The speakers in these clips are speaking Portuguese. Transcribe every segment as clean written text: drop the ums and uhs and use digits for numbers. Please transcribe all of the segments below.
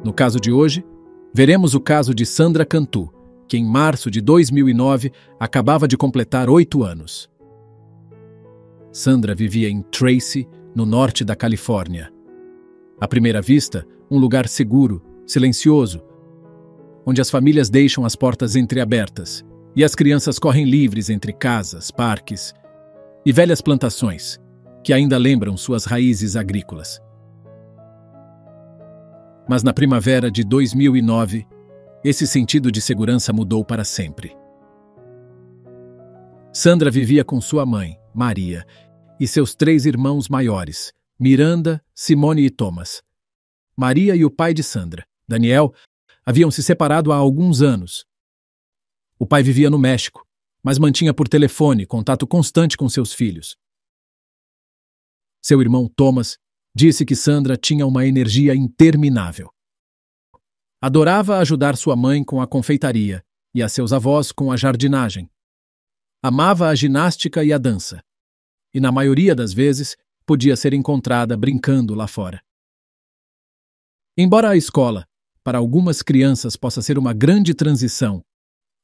No caso de hoje, veremos o caso de Sandra Cantu, que em março de 2009 acabava de completar 8 anos. Sandra vivia em Tracy, no norte da Califórnia. À primeira vista, um lugar seguro, silencioso, onde as famílias deixam as portas entreabertas e as crianças correm livres entre casas, parques e velhas plantações, que ainda lembram suas raízes agrícolas. Mas na primavera de 2009, esse sentido de segurança mudou para sempre. Sandra vivia com sua mãe, Maria, e seus 3 irmãos maiores, Miranda, Simone e Thomas. Maria e o pai de Sandra, Daniel, haviam se separado há alguns anos. O pai vivia no México, mas mantinha por telefone contato constante com seus filhos. Seu irmão Thomas disse que Sandra tinha uma energia interminável. Adorava ajudar sua mãe com a confeitaria e a seus avós com a jardinagem. Amava a ginástica e a dança, e na maioria das vezes podia ser encontrada brincando lá fora. Embora a escola, para algumas crianças, possa ser uma grande transição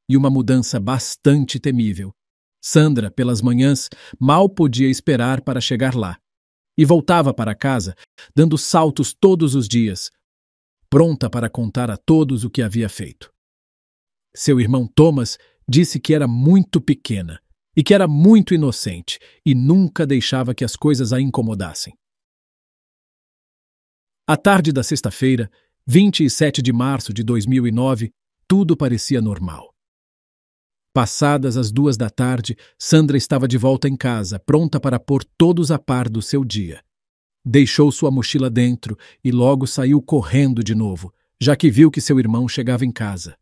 e uma mudança bastante temível, Sandra, pelas manhãs, mal podia esperar para chegar lá, e voltava para casa, dando saltos todos os dias, pronta para contar a todos o que havia feito. Seu irmão Thomas disse que era muito pequena e que era muito inocente e nunca deixava que as coisas a incomodassem. À tarde da sexta-feira, 27 de março de 2009, tudo parecia normal. Passadas as 2 da tarde, Sandra estava de volta em casa, pronta para pôr todos a par do seu dia. Deixou sua mochila dentro e logo saiu correndo de novo, já que viu que seu irmão chegava em casa.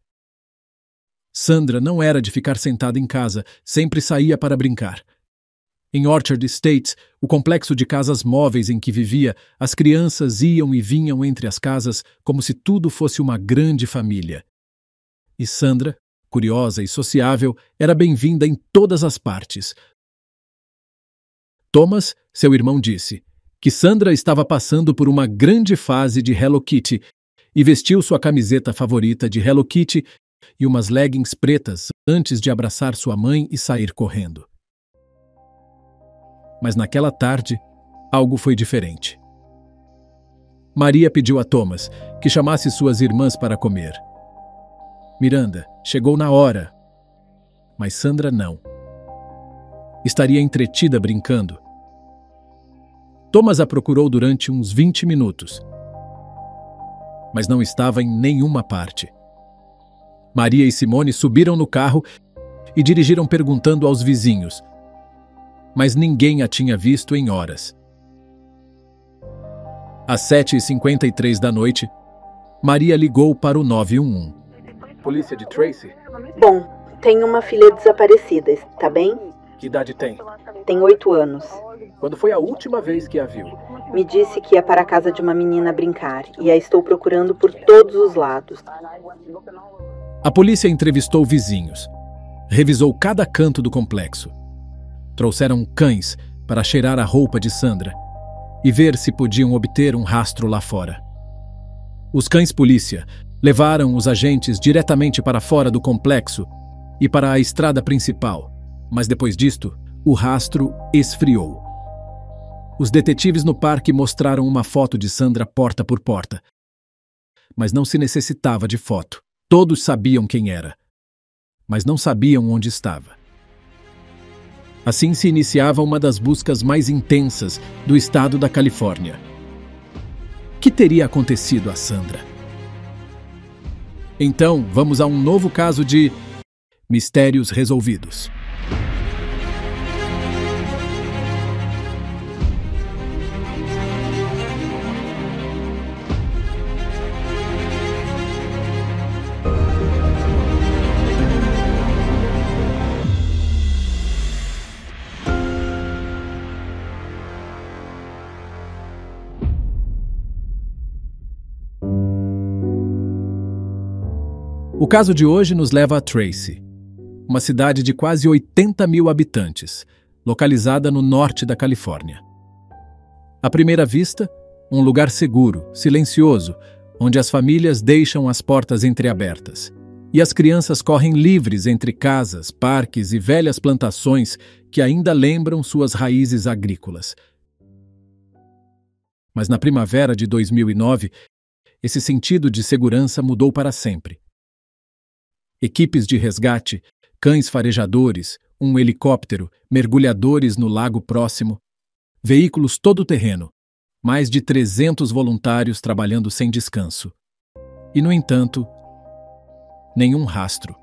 Sandra não era de ficar sentada em casa, sempre saía para brincar. Em Orchard Estates, o complexo de casas móveis em que vivia, as crianças iam e vinham entre as casas como se tudo fosse uma grande família. E Sandra, curiosa e sociável, era bem-vinda em todas as partes. Thomas, seu irmão, disse que Sandra estava passando por uma grande fase de Hello Kitty e vestiu sua camiseta favorita de Hello Kitty e umas leggings pretas antes de abraçar sua mãe e sair correndo. Mas naquela tarde, algo foi diferente. Maria pediu a Thomas que chamasse suas irmãs para comer. Miranda chegou na hora, mas Sandra não. Estaria entretida brincando. Thomas a procurou durante uns 20 minutos, mas não estava em nenhuma parte. Maria e Simone subiram no carro e dirigiram perguntando aos vizinhos, mas ninguém a tinha visto em horas. Às 7h53 da noite, Maria ligou para o 911. Polícia de Tracy? Bom, tenho uma filha desaparecida, está bem? Que idade tem? Tem 8 anos. Quando foi a última vez que a viu? Me disse que ia para a casa de uma menina brincar e a estou procurando por todos os lados. A polícia entrevistou vizinhos, revisou cada canto do complexo. Trouxeram cães para cheirar a roupa de Sandra e ver se podiam obter um rastro lá fora. Os cães polícia levaram os agentes diretamente para fora do complexo e para a estrada principal, mas depois disto, o rastro esfriou. Os detetives no parque mostraram uma foto de Sandra porta por porta, mas não se necessitava de foto. Todos sabiam quem era, mas não sabiam onde estava. Assim se iniciava uma das buscas mais intensas do estado da Califórnia. O que teria acontecido a Sandra? Então, vamos a um novo caso de mistérios resolvidos. O caso de hoje nos leva a Tracy, uma cidade de quase 80 mil habitantes, localizada no norte da Califórnia. À primeira vista, um lugar seguro, silencioso, onde as famílias deixam as portas entreabertas e as crianças correm livres entre casas, parques e velhas plantações que ainda lembram suas raízes agrícolas. Mas na primavera de 2009, esse sentido de segurança mudou para sempre. Equipes de resgate, cães farejadores, um helicóptero, mergulhadores no lago próximo, veículos todo-terreno, mais de 300 voluntários trabalhando sem descanso. E, no entanto, nenhum rastro.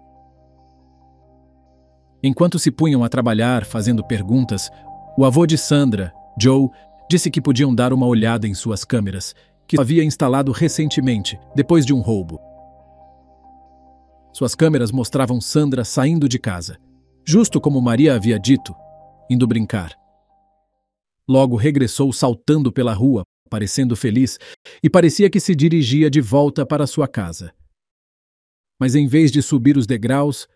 Enquanto se punham a trabalhar fazendo perguntas, o avô de Sandra, Joe, disse que podiam dar uma olhada em suas câmeras, que havia instalado recentemente, depois de um roubo. Suas câmeras mostravam Sandra saindo de casa, justo como Maria havia dito, indo brincar. Logo regressou saltando pela rua, parecendo feliz, e parecia que se dirigia de volta para sua casa. Mas em vez de subir os degraus,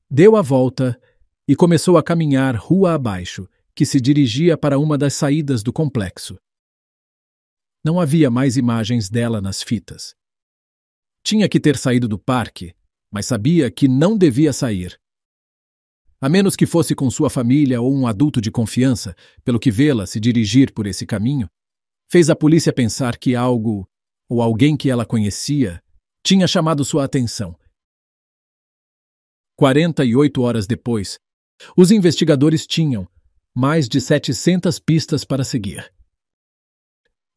deu a volta e começou a caminhar rua abaixo, que se dirigia para uma das saídas do complexo. Não havia mais imagens dela nas fitas. Tinha que ter saído do parque, mas sabia que não devia sair. A menos que fosse com sua família ou um adulto de confiança, pelo que vê-la se dirigir por esse caminho, fez a polícia pensar que algo, ou alguém que ela conhecia, tinha chamado sua atenção. 48 horas depois, os investigadores tinham mais de 700 pistas para seguir.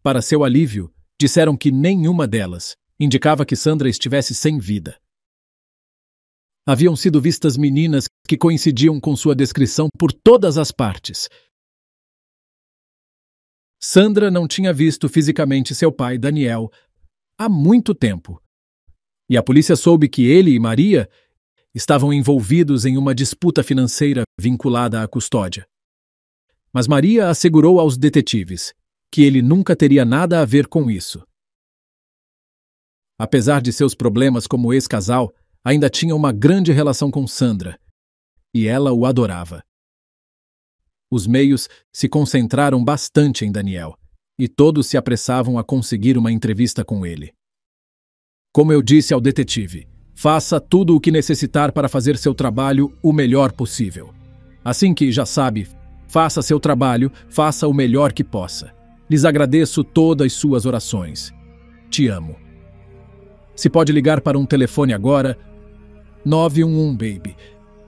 Para seu alívio, disseram que nenhuma delas indicava que Sandra estivesse sem vida. Haviam sido vistas meninas que coincidiam com sua descrição por todas as partes. Sandra não tinha visto fisicamente seu pai, Daniel, há muito tempo. E a polícia soube que ele e Maria estavam envolvidos em uma disputa financeira vinculada à custódia. Mas Maria assegurou aos detetives que ele nunca teria nada a ver com isso. Apesar de seus problemas como ex-casal, ainda tinha uma grande relação com Sandra, e ela o adorava. Os meios se concentraram bastante em Daniel, e todos se apressavam a conseguir uma entrevista com ele. Como eu disse ao detetive, faça tudo o que necessitar para fazer seu trabalho o melhor possível. Assim que já sabe, faça seu trabalho, faça o melhor que possa. Lhes agradeço todas suas orações. Te amo. Se pode ligar para um telefone agora, 911, baby.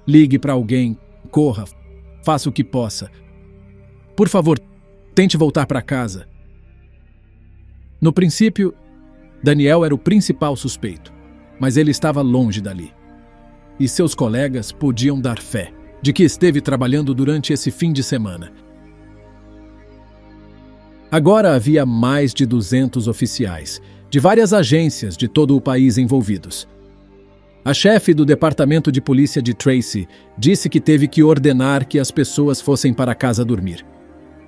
Ligue para alguém, corra, faça o que possa. Por favor, tente voltar para casa. No princípio, Daniel era o principal suspeito, mas ele estava longe dali. E seus colegas podiam dar fé de que esteve trabalhando durante esse fim de semana. Agora havia mais de 200 oficiais, de várias agências de todo o país envolvidos. A chefe do departamento de polícia de Tracy disse que teve que ordenar que as pessoas fossem para casa dormir.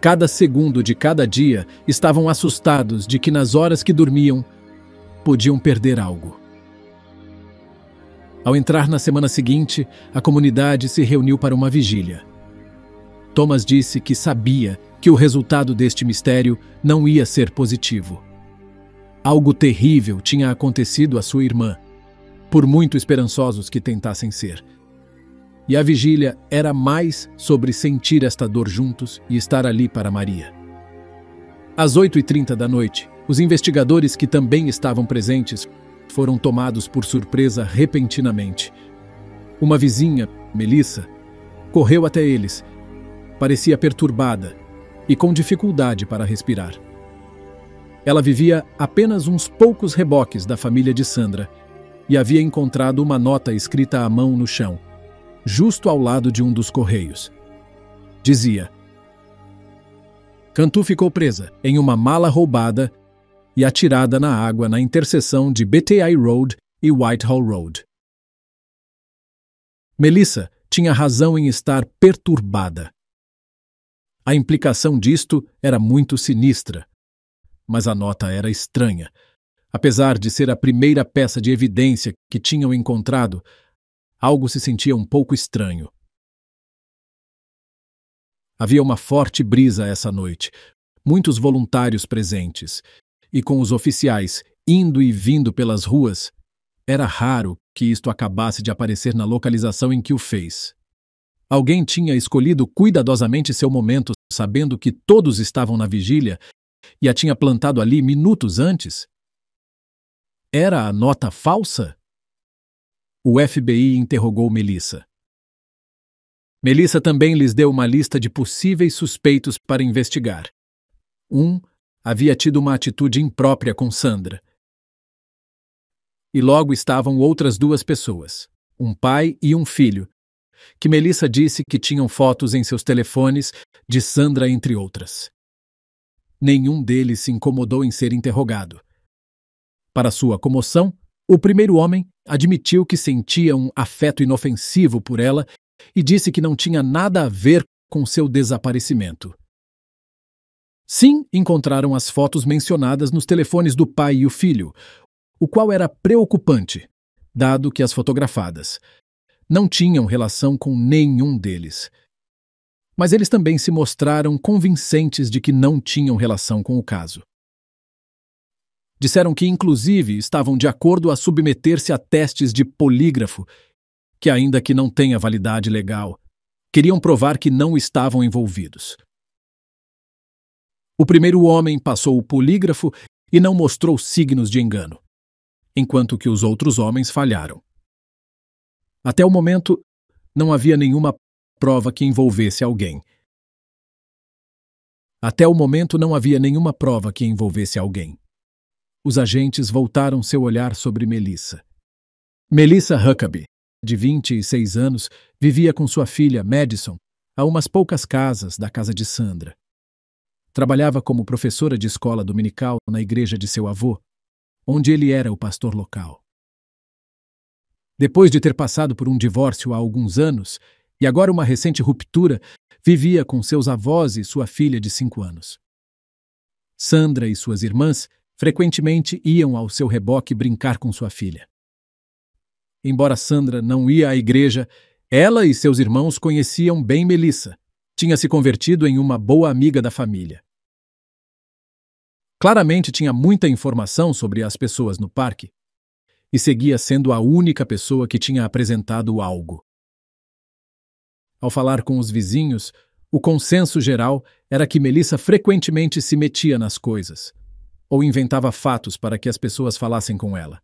Cada segundo de cada dia estavam assustados de que nas horas que dormiam, podiam perder algo. Ao entrar na semana seguinte, a comunidade se reuniu para uma vigília. Thomas disse que sabia que o resultado deste mistério não ia ser positivo. Algo terrível tinha acontecido à sua irmã, por muito esperançosos que tentassem ser. E a vigília era mais sobre sentir esta dor juntos e estar ali para Maria. Às 8h30 da noite, os investigadores que também estavam presentes foram tomados por surpresa repentinamente. Uma vizinha, Melissa, correu até eles. Parecia perturbada e com dificuldade para respirar. Ela vivia apenas uns poucos reboques da família de Sandra e havia encontrado uma nota escrita à mão no chão, justo ao lado de um dos correios. Dizia: Cantu ficou presa em uma mala roubada e atirada na água na interseção de BTI Road e Whitehall Road. Melissa tinha razão em estar perturbada. A implicação disto era muito sinistra, mas a nota era estranha. Apesar de ser a primeira peça de evidência que tinham encontrado, algo se sentia um pouco estranho. Havia uma forte brisa essa noite, muitos voluntários presentes, e com os oficiais indo e vindo pelas ruas, era raro que isto acabasse de aparecer na localização em que o fez. Alguém tinha escolhido cuidadosamente seu momento, sabendo que todos estavam na vigília, e a tinha plantado ali minutos antes? Era a nota falsa? O FBI interrogou Melissa. Melissa também lhes deu uma lista de possíveis suspeitos para investigar. Um havia tido uma atitude imprópria com Sandra. E logo estavam outras duas pessoas, um pai e um filho, que Melissa disse que tinham fotos em seus telefones de Sandra, entre outras. Nenhum deles se incomodou em ser interrogado. Para sua comoção, o primeiro homem admitiu que sentia um afeto inofensivo por ela e disse que não tinha nada a ver com seu desaparecimento. Sim, encontraram as fotos mencionadas nos telefones do pai e o filho, o qual era preocupante, dado que as fotografadas não tinham relação com nenhum deles. Mas eles também se mostraram convincentes de que não tinham relação com o caso. Disseram que, inclusive, estavam de acordo a submeter-se a testes de polígrafo, que, ainda que não tenha validade legal, queriam provar que não estavam envolvidos. O primeiro homem passou o polígrafo e não mostrou signos de engano, enquanto que os outros homens falharam. Até o momento, não havia nenhuma prova que envolvesse alguém. Os agentes voltaram seu olhar sobre Melissa. Melissa Huckabee, de 26 anos, vivia com sua filha, Madison, a umas poucas casas da casa de Sandra. Trabalhava como professora de escola dominical na igreja de seu avô, onde ele era o pastor local. Depois de ter passado por um divórcio há alguns anos, e agora uma recente ruptura, vivia com seus avós e sua filha de 5 anos. Sandra e suas irmãs frequentemente iam ao seu reboque brincar com sua filha. Embora Sandra não ia à igreja, ela e seus irmãos conheciam bem Melissa. Tinha se convertido em uma boa amiga da família. Claramente tinha muita informação sobre as pessoas no parque e seguia sendo a única pessoa que tinha apresentado algo. Ao falar com os vizinhos, o consenso geral era que Melissa frequentemente se metia nas coisas ou inventava fatos para que as pessoas falassem com ela.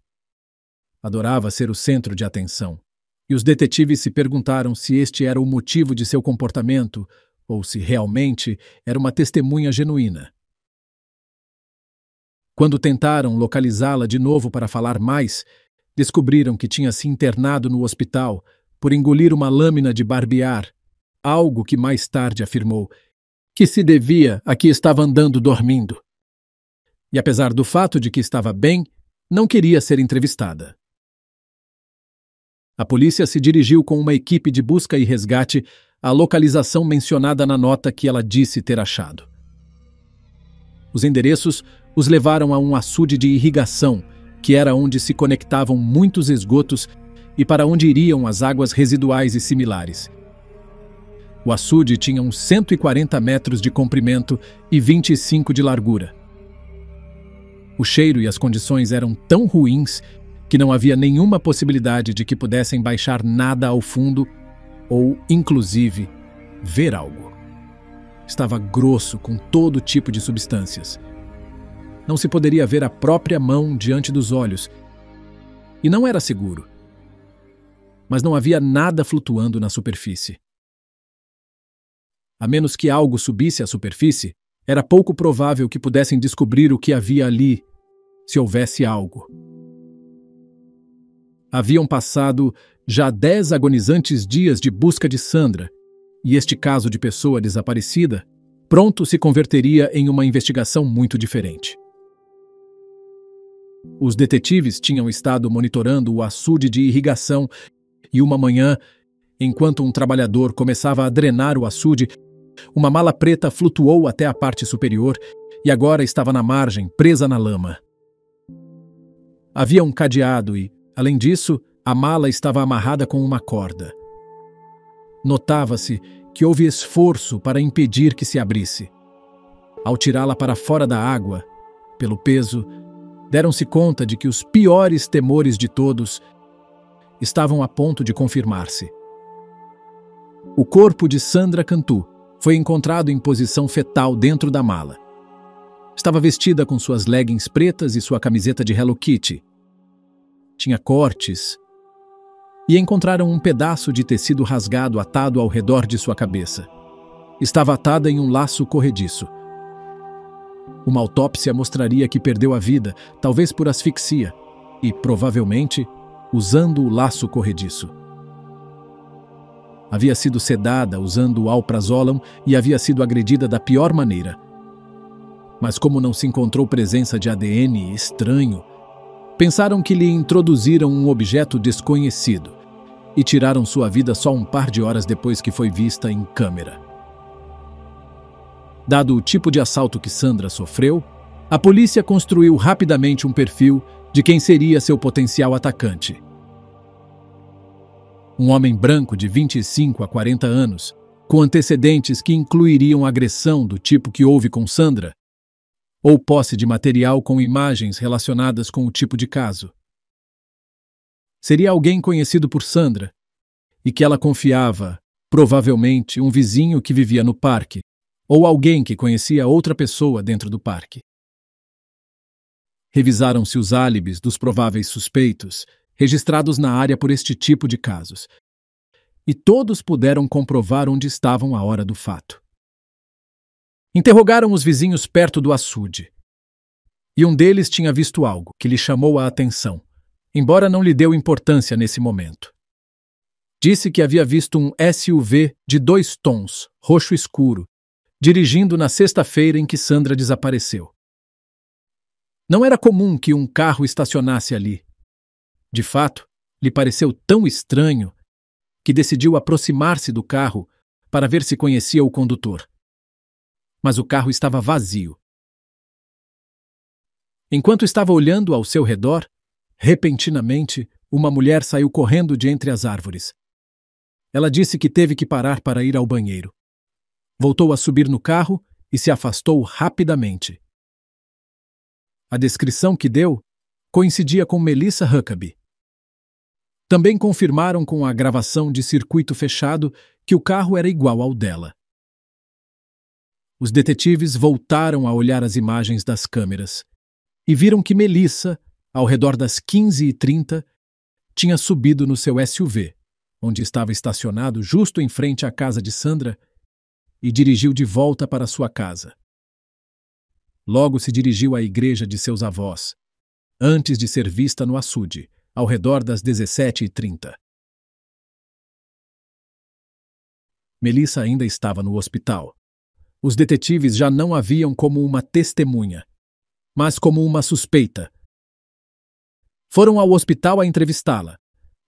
Adorava ser o centro de atenção, e os detetives se perguntaram se este era o motivo de seu comportamento ou se realmente era uma testemunha genuína. Quando tentaram localizá-la de novo para falar mais, descobriram que tinha se internado no hospital por engolir uma lâmina de barbear, algo que mais tarde afirmou que se devia a que estava andando dormindo. E apesar do fato de que estava bem, não queria ser entrevistada. A polícia se dirigiu com uma equipe de busca e resgate à localização mencionada na nota que ela disse ter achado. Os endereços os levaram a um açude de irrigação, que era onde se conectavam muitos esgotos e para onde iriam as águas residuais e similares. O açude tinha uns 140 metros de comprimento e 25 de largura. O cheiro e as condições eram tão ruins que não havia nenhuma possibilidade de que pudessem baixar nada ao fundo ou, inclusive, ver algo. Estava grosso com todo tipo de substâncias. Não se poderia ver a própria mão diante dos olhos. E não era seguro. Mas não havia nada flutuando na superfície. A menos que algo subisse à superfície, era pouco provável que pudessem descobrir o que havia ali, se houvesse algo. Haviam passado já 10 agonizantes dias de busca de Sandra, e este caso de pessoa desaparecida pronto se converteria em uma investigação muito diferente. Os detetives tinham estado monitorando o açude de irrigação e uma manhã, enquanto um trabalhador começava a drenar o açude, uma mala preta flutuou até a parte superior e agora estava na margem, presa na lama. Havia um cadeado e, além disso, a mala estava amarrada com uma corda. Notava-se que houve esforço para impedir que se abrisse. Ao tirá-la para fora da água, pelo peso, deram-se conta de que os piores temores de todos estavam a ponto de confirmar-se. O corpo de Sandra Cantu foi encontrado em posição fetal dentro da mala. Estava vestida com suas leggings pretas e sua camiseta de Hello Kitty. Tinha cortes e encontraram um pedaço de tecido rasgado atado ao redor de sua cabeça. Estava atada em um laço corrediço. Uma autópsia mostraria que perdeu a vida, talvez por asfixia, e, provavelmente, usando o laço corrediço. Havia sido sedada usando o alprazolam e havia sido agredida da pior maneira. Mas como não se encontrou presença de ADN estranho, pensaram que lhe introduziram um objeto desconhecido e tiraram sua vida só um par de horas depois que foi vista em câmera. Dado o tipo de assalto que Sandra sofreu, a polícia construiu rapidamente um perfil de quem seria seu potencial atacante. Um homem branco de 25 a 40 anos, com antecedentes que incluiriam agressão do tipo que houve com Sandra, ou posse de material com imagens relacionadas com o tipo de caso. Seria alguém conhecido por Sandra e que ela confiava, provavelmente um vizinho que vivia no parque, ou alguém que conhecia outra pessoa dentro do parque. Revisaram-se os álibis dos prováveis suspeitos, registrados na área por este tipo de casos, e todos puderam comprovar onde estavam à hora do fato. Interrogaram os vizinhos perto do açude, e um deles tinha visto algo que lhe chamou a atenção, embora não lhe deu importância nesse momento. Disse que havia visto um SUV de 2 tons, roxo escuro, dirigindo na sexta-feira em que Sandra desapareceu. Não era comum que um carro estacionasse ali. De fato, lhe pareceu tão estranho que decidiu aproximar-se do carro para ver se conhecia o condutor. Mas o carro estava vazio. Enquanto estava olhando ao seu redor, repentinamente, uma mulher saiu correndo de entre as árvores. Ela disse que teve que parar para ir ao banheiro. Voltou a subir no carro e se afastou rapidamente. A descrição que deu coincidia com Melissa Huckabee. Também confirmaram com a gravação de circuito fechado que o carro era igual ao dela. Os detetives voltaram a olhar as imagens das câmeras e viram que Melissa, ao redor das 15h30, tinha subido no seu SUV, onde estava estacionado justo em frente à casa de Sandra, e dirigiu de volta para sua casa. Logo se dirigiu à igreja de seus avós, antes de ser vista no açude, ao redor das 17h30. Melissa ainda estava no hospital. Os detetives já não a viam como uma testemunha, mas como uma suspeita. Foram ao hospital a entrevistá-la.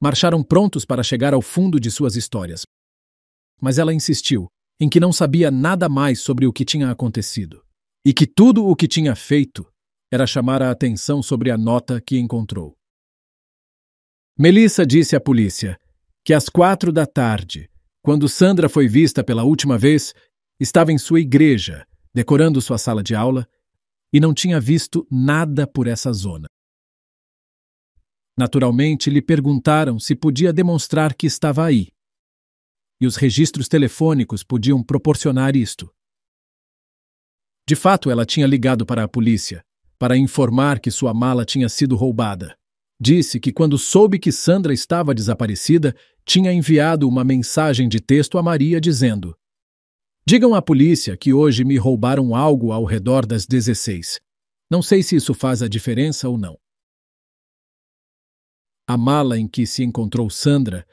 Marcharam prontos para chegar ao fundo de suas histórias. Mas ela insistiu em que não sabia nada mais sobre o que tinha acontecido, e que tudo o que tinha feito era chamar a atenção sobre a nota que encontrou. Melissa disse à polícia que às 4h, quando Sandra foi vista pela última vez, estava em sua igreja, decorando sua sala de aula, e não tinha visto nada por essa zona. Naturalmente, lhe perguntaram se podia demonstrar que estava aí. E os registros telefônicos podiam proporcionar isto. De fato, ela tinha ligado para a polícia, para informar que sua mala tinha sido roubada. Disse que quando soube que Sandra estava desaparecida, tinha enviado uma mensagem de texto a Maria dizendo: "Digam à polícia que hoje me roubaram algo ao redor das 16. Não sei se isso faz a diferença ou não." A mala em que se encontrou Sandra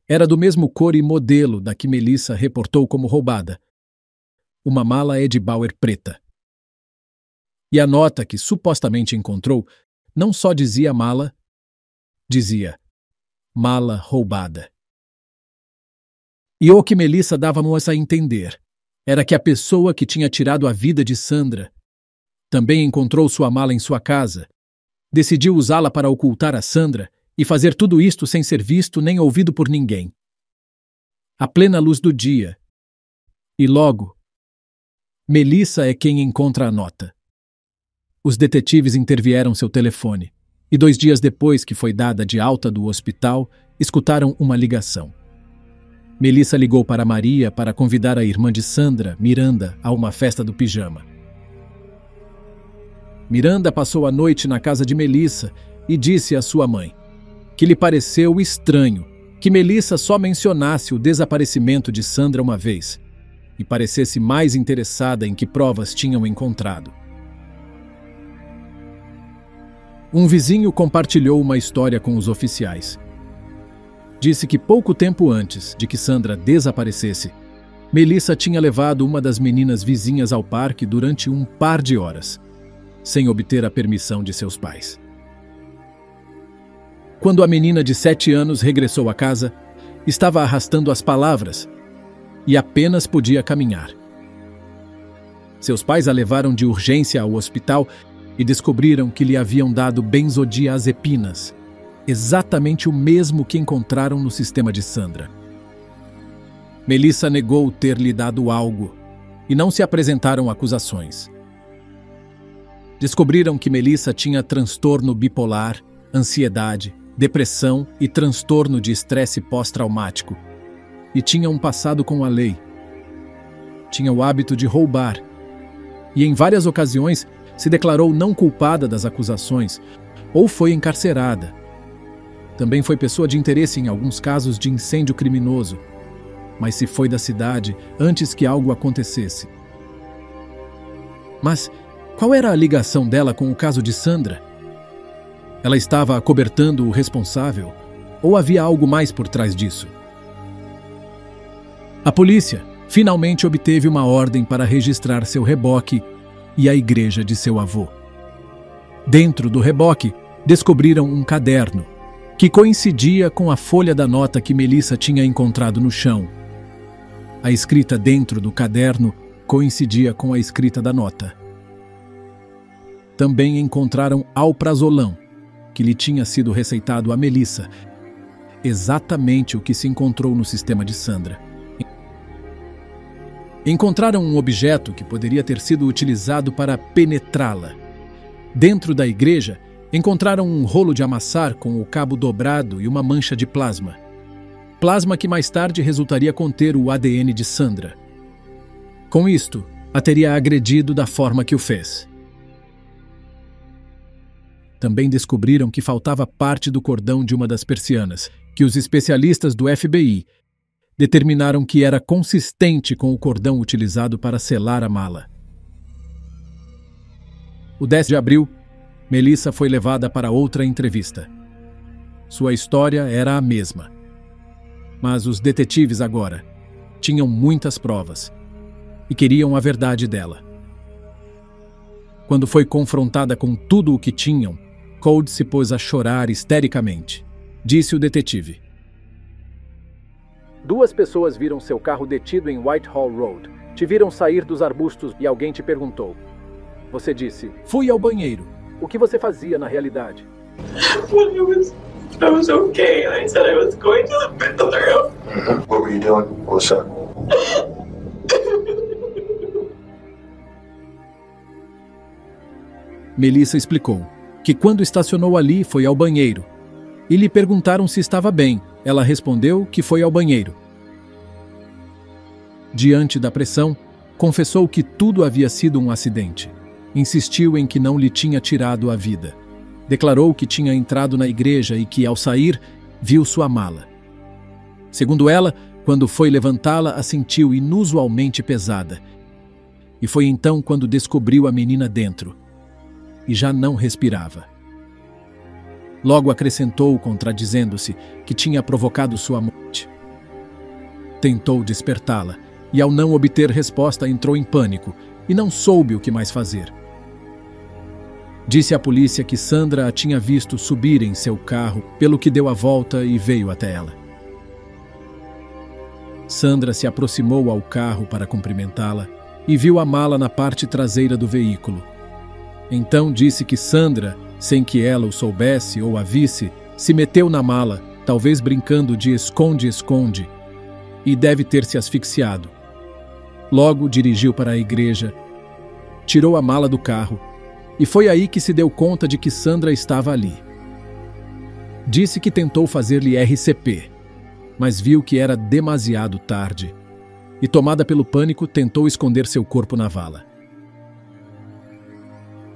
era do mesmo cor e modelo da que Melissa reportou como roubada. Uma mala Ed Bauer preta. E a nota que supostamente encontrou não só dizia mala, dizia mala roubada. E o que Melissa dava-nos a entender era que a pessoa que tinha tirado a vida de Sandra também encontrou sua mala em sua casa, decidiu usá-la para ocultar a Sandra e fazer tudo isto sem ser visto nem ouvido por ninguém. À plena luz do dia. E logo, Melissa é quem encontra a nota. Os detetives intervieram seu telefone e 2 dias depois que foi dada de alta do hospital, escutaram uma ligação. Melissa ligou para Maria para convidar a irmã de Sandra, Miranda, a uma festa do pijama. Miranda passou a noite na casa de Melissa e disse à sua mãe que lhe pareceu estranho que Melissa só mencionasse o desaparecimento de Sandra uma vez e parecesse mais interessada em que provas tinham encontrado. Um vizinho compartilhou uma história com os oficiais. Disse que pouco tempo antes de que Sandra desaparecesse, Melissa tinha levado uma das meninas vizinhas ao parque durante um par de horas, sem obter a permissão de seus pais. Quando a menina de 7 anos regressou à casa, estava arrastando as palavras e apenas podia caminhar. Seus pais a levaram de urgência ao hospital e descobriram que lhe haviam dado benzodiazepinas, exatamente o mesmo que encontraram no sistema de Sandra. Melissa negou ter lhe dado algo e não se apresentaram acusações. Descobriram que Melissa tinha transtorno bipolar, ansiedade, depressão e transtorno de estresse pós-traumático e tinha um passado com a lei. Tinha o hábito de roubar e em várias ocasiões se declarou não culpada das acusações ou foi encarcerada. Também foi pessoa de interesse em alguns casos de incêndio criminoso, mas se foi da cidade antes que algo acontecesse. Mas qual era a ligação dela com o caso de Sandra? Ela estava acobertando o responsável ou havia algo mais por trás disso? A polícia finalmente obteve uma ordem para registrar seu reboque e a igreja de seu avô. Dentro do reboque, descobriram um caderno que coincidia com a folha da nota que Melissa tinha encontrado no chão. A escrita dentro do caderno coincidia com a escrita da nota. Também encontraram alprazolam, que lhe tinha sido receitado a Melissa, exatamente o que se encontrou no sistema de Sandra. Encontraram um objeto que poderia ter sido utilizado para penetrá-la. Dentro da igreja, encontraram um rolo de amassar com o cabo dobrado e uma mancha de plasma. Plasma que mais tarde resultaria conter o ADN de Sandra. Com isto, a teria agredido da forma que o fez. Também descobriram que faltava parte do cordão de uma das persianas, que os especialistas do FBI determinaram que era consistente com o cordão utilizado para selar a mala. O 10 de abril, Melissa foi levada para outra entrevista. Sua história era a mesma. Mas os detetives agora tinham muitas provas e queriam a verdade dela. Quando foi confrontada com tudo o que tinham, Cold se pôs a chorar histericamente. Disse o detetive: 2 pessoas viram seu carro detido em Whitehall Road. Te viram sair dos arbustos e alguém te perguntou. Você disse: fui ao banheiro. O que você fazia na realidade? I was okay, and I said I was going to the bathroom. What were you doing? What's up? Melissa explicou que quando estacionou ali foi ao banheiro e lhe perguntaram se estava bem. Ela respondeu que foi ao banheiro. Diante da pressão, confessou que tudo havia sido um acidente. Insistiu em que não lhe tinha tirado a vida. Declarou que tinha entrado na igreja e que, ao sair, viu sua mala. Segundo ela, quando foi levantá-la, a sentiu inusualmente pesada. E foi então quando descobriu a menina dentro. E já não respirava. Logo acrescentou, contradizendo-se, que tinha provocado sua morte. Tentou despertá-la, e ao não obter resposta entrou em pânico e não soube o que mais fazer. Disse à polícia que Sandra a tinha visto subir em seu carro, pelo que deu a volta e veio até ela. Sandra se aproximou ao carro para cumprimentá-la e viu a mala na parte traseira do veículo. Então disse que Sandra, sem que ela o soubesse ou a visse, se meteu na mala, talvez brincando de esconde-esconde, e deve ter se asfixiado. Logo dirigiu para a igreja, tirou a mala do carro e foi aí que se deu conta de que Sandra estava ali. Disse que tentou fazer-lhe RCP, mas viu que era demasiado tarde e, tomada pelo pânico, tentou esconder seu corpo na vala.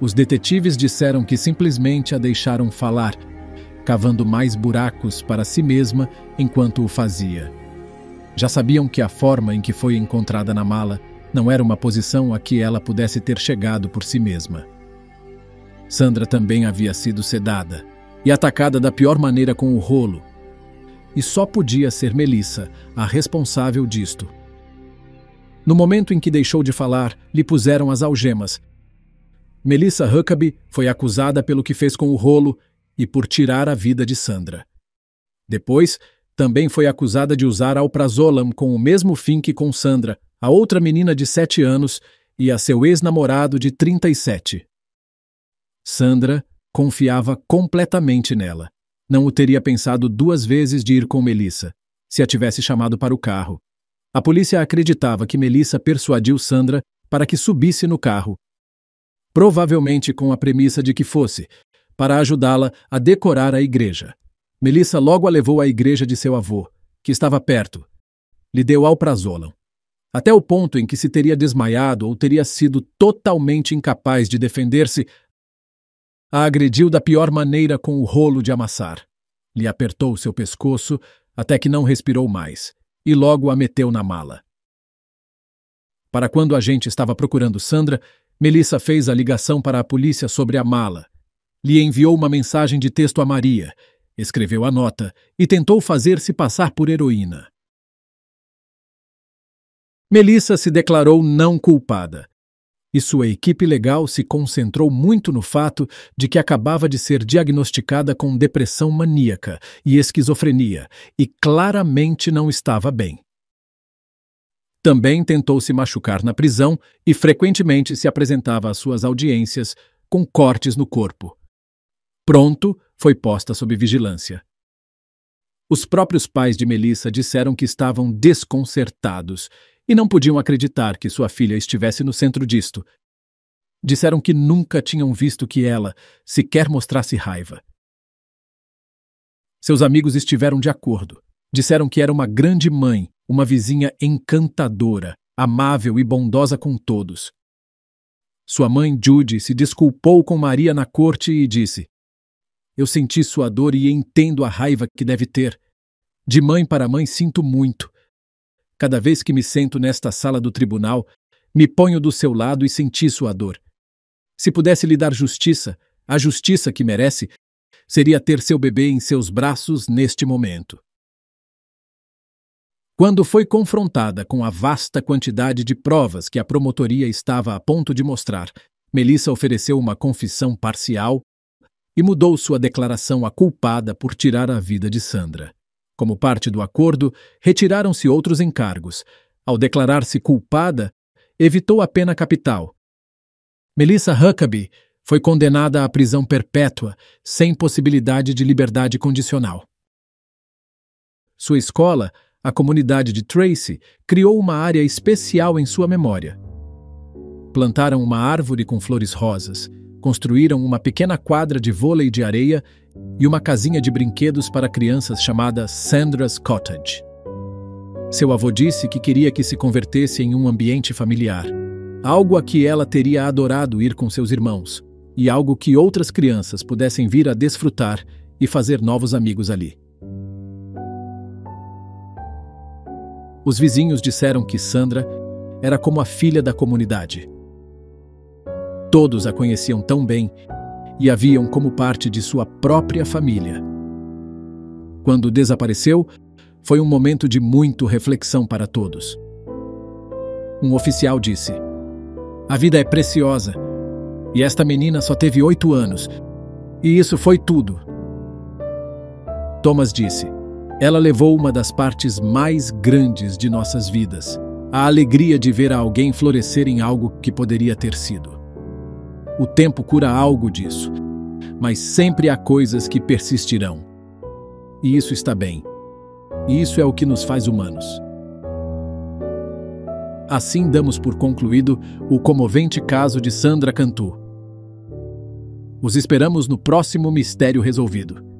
Os detetives disseram que simplesmente a deixaram falar, cavando mais buracos para si mesma enquanto o fazia. Já sabiam que a forma em que foi encontrada na mala não era uma posição a que ela pudesse ter chegado por si mesma. Sandra também havia sido sedada e atacada da pior maneira com o rolo, e só podia ser Melissa a responsável disto. No momento em que deixou de falar, lhe puseram as algemas. Melissa Huckabee foi acusada pelo que fez com o rolo e por tirar a vida de Sandra. Depois, também foi acusada de usar alprazolam com o mesmo fim que com Sandra, a outra menina de 7 anos e a seu ex-namorado de 37. Sandra confiava completamente nela. Não o teria pensado 2 vezes de ir com Melissa, se a tivesse chamado para o carro. A polícia acreditava que Melissa persuadiu Sandra para que subisse no carro, provavelmente com a premissa de que fosse para ajudá-la a decorar a igreja. Melissa logo a levou à igreja de seu avô, que estava perto. Lhe deu alprazolam, até o ponto em que se teria desmaiado ou teria sido totalmente incapaz de defender-se. A agrediu da pior maneira com o rolo de amassar. Lhe apertou seu pescoço até que não respirou mais e logo a meteu na mala. Para quando a agente estava procurando Sandra, Melissa fez a ligação para a polícia sobre a mala. Lhe enviou uma mensagem de texto a Maria, escreveu a nota e tentou fazer-se passar por heroína. Melissa se declarou não culpada, e sua equipe legal se concentrou muito no fato de que acabava de ser diagnosticada com depressão maníaca e esquizofrenia, e claramente não estava bem. Também tentou se machucar na prisão e frequentemente se apresentava às suas audiências com cortes no corpo. Pronto, foi posta sob vigilância. Os próprios pais de Melissa disseram que estavam desconcertados e não podiam acreditar que sua filha estivesse no centro disto. Disseram que nunca tinham visto que ela sequer mostrasse raiva. Seus amigos estiveram de acordo. Disseram que era uma grande mãe, uma vizinha encantadora, amável e bondosa com todos. Sua mãe, Judy, se desculpou com Maria na corte e disse: "Eu senti sua dor e entendo a raiva que deve ter. De mãe para mãe sinto muito. Cada vez que me sento nesta sala do tribunal, me ponho do seu lado e senti sua dor. Se pudesse lhe dar justiça, a justiça que merece, seria ter seu bebê em seus braços neste momento." Quando foi confrontada com a vasta quantidade de provas que a promotoria estava a ponto de mostrar, Melissa ofereceu uma confissão parcial e mudou sua declaração a culpada por tirar a vida de Sandra. Como parte do acordo, retiraram-se outros encargos. Ao declarar-se culpada, evitou a pena capital. Melissa Huckabee foi condenada à prisão perpétua, sem possibilidade de liberdade condicional. Sua escola, a comunidade de Tracy, criou uma área especial em sua memória. Plantaram uma árvore com flores rosas, construíram uma pequena quadra de vôlei de areia e uma casinha de brinquedos para crianças chamada Sandra's Cottage. Seu avô disse que queria que se convertesse em um ambiente familiar, algo a que ela teria adorado ir com seus irmãos, e algo que outras crianças pudessem vir a desfrutar e fazer novos amigos ali. Os vizinhos disseram que Sandra era como a filha da comunidade. Todos a conheciam tão bem e a viam como parte de sua própria família. Quando desapareceu, foi um momento de muita reflexão para todos. Um oficial disse: "A vida é preciosa, e esta menina só teve 8 anos, e isso foi tudo." Thomas disse: "Ela levou uma das partes mais grandes de nossas vidas, a alegria de ver alguém florescer em algo que poderia ter sido. O tempo cura algo disso, mas sempre há coisas que persistirão. E isso está bem. E isso é o que nos faz humanos." Assim damos por concluído o comovente caso de Sandra Cantu. Os esperamos no próximo Mistério Resolvido.